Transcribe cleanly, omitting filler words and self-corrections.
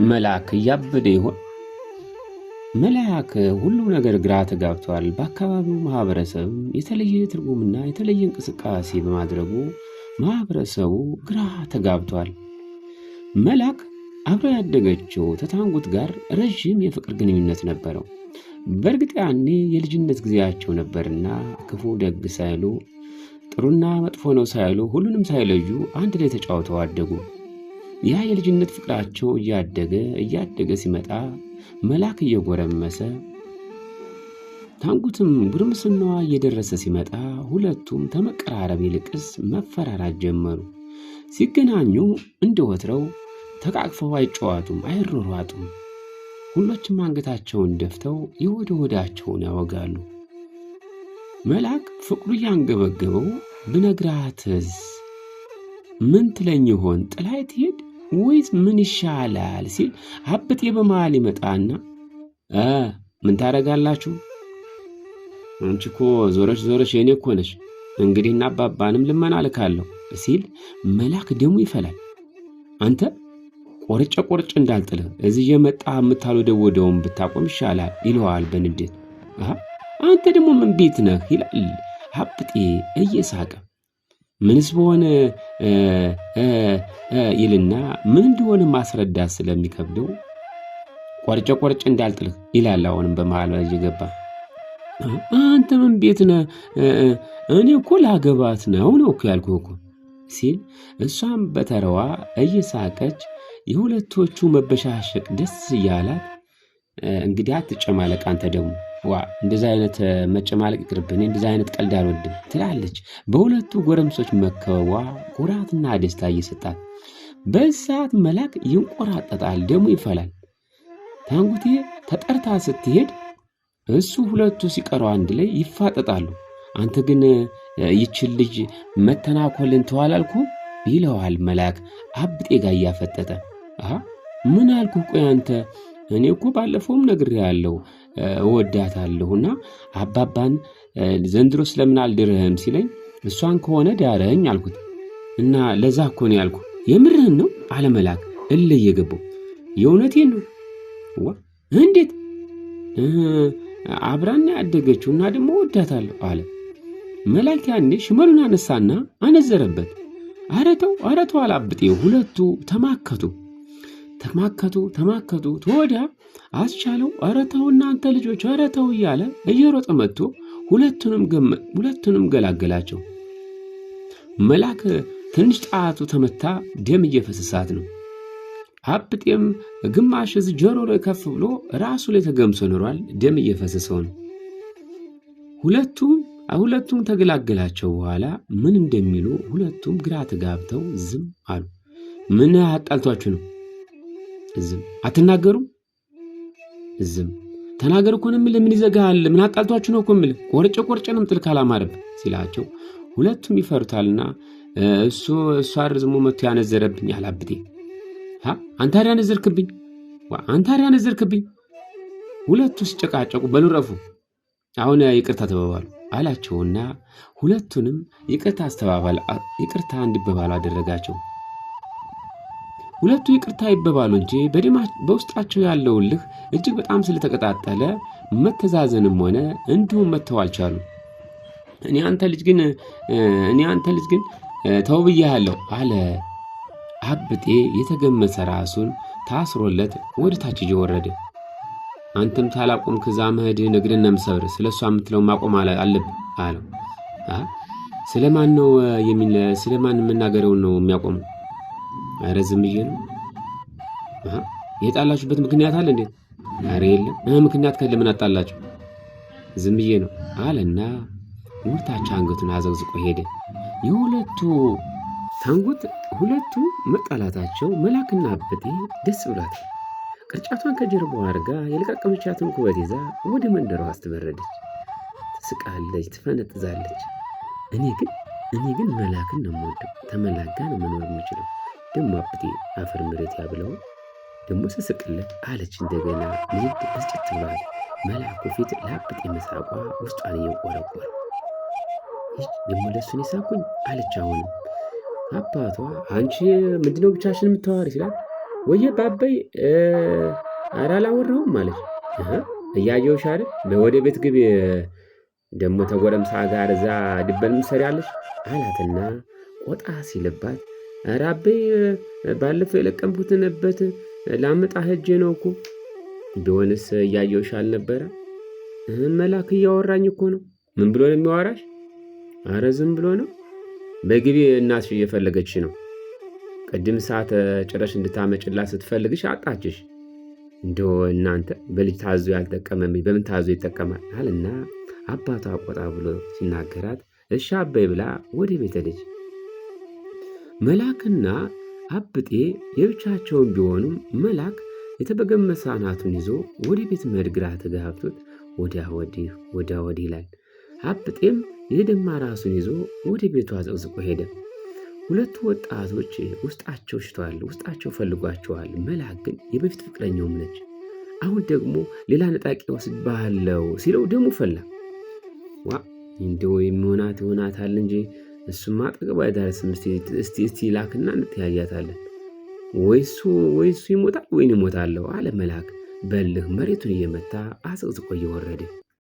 መልአክ እያበደ ይሆን? መልአክ ሁሉ ነገር ግራ ተጋብቷል። በአካባቢው ማህበረሰብ የተለየ ትርጉምና የተለየ እንቅስቃሴ በማድረጉ ማህበረሰቡ ግራ ተጋብቷል። መልአክ አብሮ ያደገችው ተታንጉት ጋር ረዥም የፍቅር ግንኙነት ነበረው። በእርግጥ ያኔ የልጅነት ጊዜያቸው ነበርና ክፉ ደግ ሳይሉ ጥሩና መጥፎ ነው ሳይሉ ሁሉንም ሳይለዩ አንድ ላይ ተጫውተው አደጉ። ያ የልጅነት ፍቅራቸው እያደገ ሲመጣ መልአክ እየጎረመሰ ታንጉትም ጉርምስናዋ እየደረሰ ሲመጣ ሁለቱም ተመቀራረብ ይልቅስ መፈራራት ጀመሩ። ሲገናኙ እንደወትረው ተቃቅፈው አይጨዋቱም፣ አይሯሯጡም። ሁሎችም አንገታቸውን ደፍተው የወደ ወዳቸውን ያወጋሉ። መልአክ ፍቅሩ እያንገበገበው ብነግራትስ ምን ትለኝ ይሆን? ጥላይ ትሄድ ወይስ ምን ይሻላል ሲል አብጤ በመሃል ይመጣና ምን ታረጋላችሁ? አንቺ እኮ ዞረሽ የኔ እኮ ነሽ፣ እንግዲህ እና አባባንም ልመና ልካለሁ ሲል መልአክ ደሙ ይፈላል። አንተ ቆርጬ እንዳልጥልህ እዚህ የመጣ የምታልወደውን ብታቆም ይሻላል ይለዋል በንዴት። አንተ ደግሞ ምን ቤት ነህ ይላል አብጤ እየሳቀ። ምንስ በሆነ ይልና ምን እንደሆነ ማስረዳት ስለሚከብደው ቆርጬ እንዳልጥልህ ይላል አሁንም በመሃል እየገባ። አንተ ምን ቤት ነህ? እኔ እኮ ላገባት ነው እኮ ያልኩህ እኮ ሲል እሷም በተረዋ እየሳቀች የሁለቶቹ መበሻሸቅ ደስ እያላት እንግዲህ አትጨማለቅ አንተ ደግሞ እንደዛ አይነት መጨማለቅ ይቅርብኝ፣ እንደዛ አይነት ቀልድ አልወድም ትላለች። በሁለቱ ጎረምሶች መከበቧ ኩራትና ደስታ እየሰጣት በሰዓት መልአክ ይንቆራጠጣል፣ ደሙ ይፈላል። ታንጉቴ ተጠርታ ስትሄድ እሱ ሁለቱ ሲቀረው አንድ ላይ ይፋጠጣሉ። አንተ ግን ይችን ልጅ መተናኮልን ተዋላልኩ ይለዋል መልአክ አብጤ ጋር እያፈጠጠ። ምን አልኩ? ቆይ አንተ እኔ እኮ ባለፈውም ነግሬሃለሁ እወዳታለሁና አባባን ዘንድሮ ስለምን አልድርህም ሲለኝ እሷን ከሆነ ዳረኝ አልኩት እና ለዛ እኮ ነው ያልኩ። የምርህን ነው አለ መልአክ እየገባው። የእውነቴን ነው። እንዴት? አብራና ያደገችውና ደግሞ ወዳታለሁ አለ መልአክ። ያኔ ሽመሉን አነሳና አነዘረበት። አረተው አላብጤ። ሁለቱ ተማከቱ ተወዳ አስቻለው። አረተው እናንተ ልጆች አረተው እያለ እየሮጠ መጥቶ ሁለቱንም ገላገላቸው። መልአክ ትንሽ ጣቱ ተመታ፣ ደም እየፈሰሳት ነው። አብጤም ግማሽ እዚህ ጆሮ ላይ ከፍ ብሎ ራሱ ላይ ተገምሶ ኖሯል፣ ደም እየፈሰሰው ነው። ሁለቱም ተገላገላቸው። በኋላ ምን እንደሚሉ ሁለቱም ግራ ተጋብተው ዝም አሉ። ምን አጣልቷችሁ ነው? ዝም አትናገሩም? ዝም ተናገር እኮ ነው የምልህ። ምን ይዘጋል? ምን አጣልቷችሁ ነው እኮ የምልህ። ቆርጬ ነው የምጥል ካላማረብ ሲላቸው ሁለቱም ይፈሩታልና እሱ አርዝሞ መጥቶ ያነዘረብኝ አላብጤ። አንተ ያነዘርክብኝ። ሁለቱ ሲጨቃጨቁ በሉ ረፉ፣ አሁን ይቅርታ ተባባሉ አላቸውና ሁለቱንም ይቅርታ እንዲባባሉ አደረጋቸው። ሁለቱ ይቅርታ ይባባሉ እንጂ በውስጣቸው ያለው ልህ እጅግ በጣም ስለተቀጣጠለ መተዛዘንም ሆነ እንዲሁም መተው አልቻሉ። እኔ አንተ ልጅ ግን ተው ብያለሁ አለ አብጤ የተገመሰ ራሱን ታስሮለት ወደ ታች እየወረደ። አንተም ታላቆም ከዛ መሄድህን እግርህን መሰብር ስለሷ የምትለው ማቆም አለብህ አለው። ስለማን የምናገረውን ነው የሚያቆመው? ኧረ ዝም ብዬ ነው። የጣላችሁበት ምክንያት አለ እንዴ? ኧረ የለም። ምክንያት ካለ ምን አጣላችሁ? ዝም ብዬ ነው አለና ወርታች አንገቱን አዘግዝቆ ሄደ። ሁለቱ መጣላታቸው መልአክና አብጤ ደስ ብሏት ቅርጫቷን ከጀርባዋ አድርጋ የለቃቀመቻትን ኩበት ይዛ ወደ መንደሯ አስተበረደች። ትስቃለች፣ ትፈነጥዛለች። እኔ ግን መልአክን ነው የምወደው። ተመላክ ጋር ነው መኖር የምችለው። ደግሞ አብጤ አፈር መሬት ያብለው ደግሞ ስስቅለት አለች። እንደገና ንድ ብስጭት ብሏል። መልአኩ ፊት ለአብጤ መሳቋ ውስጧን እየቆረቆረ ደግሞ ለሱን የሳኩኝ አለች። አሁንም አባቷ አንቺ ምንድነው ብቻሽን የምታወሪ ሲላት ወየ ባበይ ኧረ አላወራሁም አለች። እያየሁሽ አይደል ወደ ቤት ግቢ ደግሞ ተጎረምሳ ጋር እዛ ድበል ምሰሪያለሽ አላትና ቆጣ ሲልባት ኧረ አበይ ባለፈው የለቀምኩትን እበት ላመጣ ሄጄ ነው እኮ ቢሆንስ እያየሁሽ አልነበረ? መላክ እያወራኝ እኮ ነው። ምን ብሎ ነው የሚያወራሽ? አረ ዝም ብሎ ነው። በግቢ እናትሽ እየፈለገች ነው። ቅድም ሰዓት ጭረሽ እንድታመጭላት ስትፈልግሽ አጣችሽ። እንደው እናንተ በልጅ ታዞ ያልጠቀመብኝ በምን ታዞ ይጠቀማል አለና አባቷ ቆጣ ብሎ ሲናገራት እሺ አበይ ብላ ወደ ቤት ሄደች። መላክና አብጤ የብቻቸውን ቢሆኑም መላክ የተበገመሰ አናቱን ይዞ ወደ ቤት መሄድ ግራ ተጋብቶት ወዲያ ወዲህ ይላል። አብጤም የደማ ራሱን ይዞ ወደ ቤቱ አዘቅዝቆ ሄደ። ሁለቱ ወጣቶች ውስጣቸው ሽቷል፣ ውስጣቸው ፈልጓቸዋል። መላክ ግን የበፊት ፍቅረኛውም ነች። አሁን ደግሞ ሌላ ነጣቂ ወስድብሃለሁ ሲለው ደሙ ፈላ። ዋ እንደው የሚሆናት ይሆናታል እንጂ እሱማ አጠገቡ አይደርስም። እስቲ ላክና እንተያያታለን። ወይሱ ይሞታል ወይን እሞታለሁ አለ መላክ በልህ መሬቱን እየመታ አዘቅዝቆ እየወረደ